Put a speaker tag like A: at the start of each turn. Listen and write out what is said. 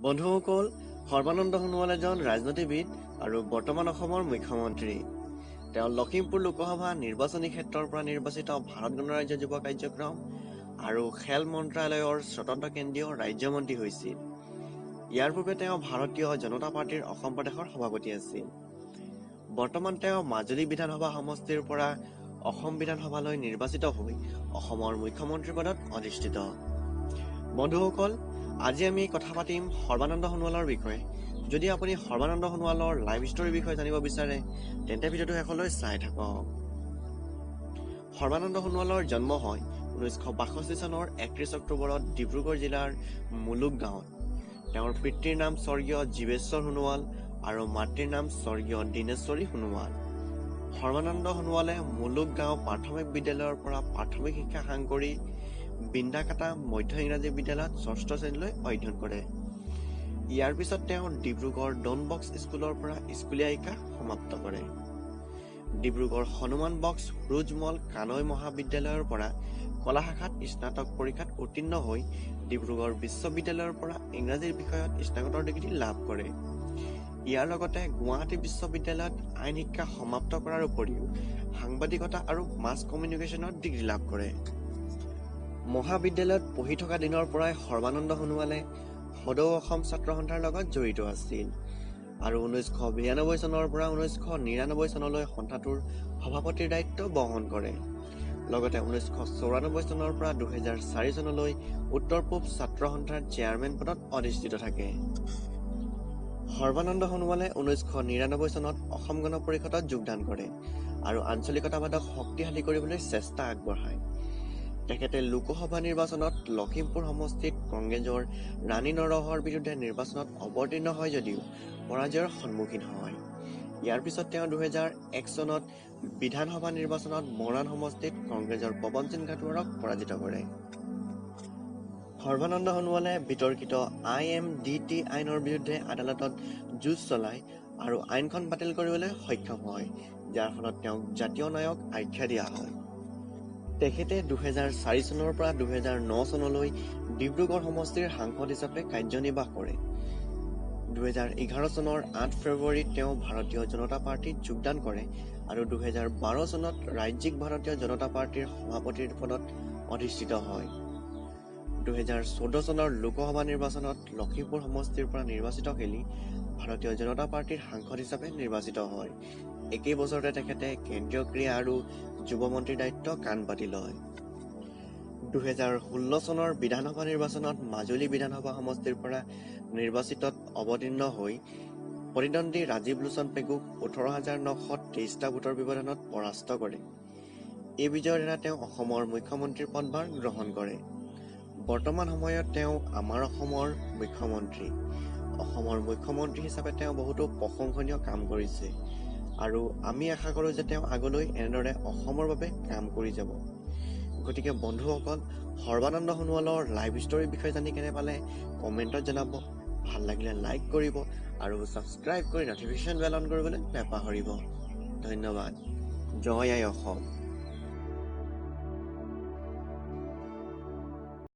A: বন্ধুসকল, সৰ্বানন্দ সোণোৱাল এজন ৰাজনীতিবিদ আৰু বৰ্তমান অসমৰ মুখ্যমন্ত্ৰী। তেওঁ লখিমপুৰ লোকসভা নিৰ্বাচনী ক্ষেত্ৰৰ পৰা নিৰ্বাচিত ভাৰত গণৰাজ্য যুৱ কাৰ্যক্ৰম আৰু খেল মন্ত্ৰালয়ৰ স্বতন্ত্ৰ কেন্দ্ৰীয় ৰাজ্যমন্ত্ৰী হৈছিল। ইয়াৰ পূৰ্বে তেওঁ ভাৰতীয় জনতা পাৰ্টীৰ অসম প্ৰদেশৰ সভাপতি আছিল। বৰ্তমান তেওঁ মাজুলী বিধানসভা সমষ্টিৰ পৰা অসম বিধানসভালৈ নিৰ্বাচিত হৈ অসমৰ মুখ্যমন্ত্ৰী পদত অধিষ্ঠিত। বন্ধুসকল, আজি আমি কথা পাতিম সৰ্বানন্দ সোণোৱালৰ বিষয়ে। যদি আপুনি সৰ্বানন্দ সোণোৱালৰ লাইফ ষ্টৰীৰ বিষয়ে জানিব বিচাৰে তেন্তে ভিডিঅ'টো শেষলৈ চাই থাকক। সৰ্বানন্দ সোণোৱালৰ জন্ম হয় 1962 চনৰ 31 অক্টোবৰত ডিব্ৰুগড় জিলাৰ মুলুক গাঁৱত। তেওঁৰ পিতৃৰ নাম স্বৰ্গীয় জীৱেশ্বৰ সোণোৱাল আৰু মাতৃৰ নাম স্বৰ্গীয় দীনেশ্বৰী সোণোৱাল। সৰ্বানন্দ সোণোৱালে মুলুক গাঁও প্ৰাথমিক বিদ্যালয়ৰ পৰা প্ৰাথমিক শিক্ষা সাং কৰি বিন্দাকাটা মধ্য ইংৰাজী বিদ্যালয়ত 6ষ্ঠ শ্ৰেণীলৈ অধ্যয়ন কৰে। ইয়াৰ পিছত তেওঁ ডিব্ৰুগড় ডন বক্স স্কুলৰ পৰা স্কুলীয়া শিক্ষা সমাপ্ত কৰে। ডিব্ৰুগড় হনুমান বক্স ৰুজমল কানৈ মহাবিদ্যালয়ৰ পৰা কলা শাখাত স্নাতক পৰীক্ষাত উত্তীৰ্ণ হৈ ডিব্ৰুগড় বিশ্ববিদ্যালয়ৰ পৰা ইংৰাজী বিষয়ত স্নাতকৰ ডিগ্ৰী লাভ কৰে। ইয়াৰ লগতে গুৱাহাটী বিশ্ববিদ্যালয়ত আইন শিক্ষা সমাপ্ত কৰাৰ উপৰিও সাংবাদিকতা আৰু মাছ কমিউনিকেশ্যনত ডিগ্ৰী লাভ কৰে। মহাবিদ্যালয়ত পঢ়ি থকা দিনৰ পৰাই সৰ্বানন্দ সোণোৱালে সদৌ অসম ছাত্ৰ সন্থাৰ লগত জড়িত আছিল আৰু 1992 চনৰ পৰা 1999 চনলৈ সন্থাটোৰ সভাপতিৰ দায়িত্ব বহন কৰে। লগতে 1994 চনৰ পৰা 2004 চনলৈ উত্তৰ পূব ছাত্ৰ সন্থাৰ চেয়াৰমেন পদত অধিষ্ঠিত থাকে। সৰ্বানন্দ সোণোৱালে 1999 চনত অসম গণ পৰিষদত যোগদান কৰে আৰু আঞ্চলিকতাবাদক শক্তিশালী কৰিবলৈ চেষ্টা আগবঢ়ায়। তেখেতে লোকসভা নিৰ্বাচনত লখিমপুৰ সমষ্টিত কংগ্ৰেছৰ ৰাণী নৰহৰ বিৰুদ্ধে নিৰ্বাচনত অৱতীৰ্ণ হয় যদিও পৰাজয়ৰ সন্মুখীন হয়। ইয়াৰ পিছত তেওঁ 2001 চনত বিধানসভা নিৰ্বাচনত মৰাণ সমষ্টিত কংগ্ৰেছৰ পৱন সিং ঘাটোৱাৰক পৰাজিত কৰে। সৰ্বানন্দ সোণোৱালে বিতৰ্কিত IMDT আইনৰ বিৰুদ্ধে আদালতত যুঁজ চলায় আৰু আইনখন বাতিল কৰিবলৈ সক্ষম হয়, যাৰ ফলত তেওঁক জাতীয় নায়ক আখ্যা দিয়া হয়। তেখেতে 2004 চনৰ পৰা 2009 চনলৈ ডিব্ৰুগড় সমষ্টিৰ সাংসদ হিচাপে কাৰ্যনিৰ্বাহ কৰে। 2011 চনৰ 8 ফেব্ৰুৱাৰীত তেওঁ ভাৰতীয় জনতা পাৰ্টীত যোগদান কৰে আৰু 2012 চনত ৰাজ্যিক ভাৰতীয় জনতা পাৰ্টীৰ সভাপতিৰ পদত অধিষ্ঠিত হয়। 2014 চনৰ লোকসভা নিৰ্বাচনত লখিমপুৰ সমষ্টিৰ পৰা নিৰ্বাচিত খেলি ভাৰতীয় জনতা পাৰ্টীৰ সাংসদ হিচাপে নিৰ্বাচিত হয়। একেই বছৰতে তেখেতে কেন্দ্ৰীয় ক্ৰীড়া আৰু যুৱ মন্ত্ৰীৰ দায়িত্ব কাণ পাতি লয়। 2016 চনৰ বিধানসভা নিৰ্বাচনত মাজুলী বিধানসভা সমষ্টিৰ পৰা নিৰ্বাচিতত অৱতীৰ্ণ হৈ প্ৰতিদ্বন্দ্বী ৰাজীৱ লোচন পেগুক 18,923টা ভোটৰ ব্যৱধানত পৰাস্ত কৰে। এই বিজয়ৰ দ্বাৰা তেওঁ অসমৰ মুখ্যমন্ত্ৰীৰ পদভাৰ গ্ৰহণ কৰে। বৰ্তমান সময়ত তেওঁ আমাৰ অসমৰ মুখ্যমন্ত্ৰী। অসমৰ মুখ্যমন্ত্ৰী হিচাপে তেওঁ বহুতো প্ৰশংসনীয় কাম কৰিছে আৰু আমি আশা কৰোঁ যে তেওঁ আগলৈ এনেদৰে অসমৰ বাবে কাম কৰি যাব। গতিকে বন্ধুসকল, সৰ্বানন্দ সোণোৱালৰ লাইফ ষ্টৰীৰ বিষয়ে জানি কেনে পালে কমেণ্টত জনাব। ভাল লাগিলে লাইক কৰিব আৰু ছাবস্ক্ৰাইব কৰি নটিফিকেশ্যন বেল অন কৰিবলৈ নাপাহৰিব। ধন্যবাদ। জয় আই অসম।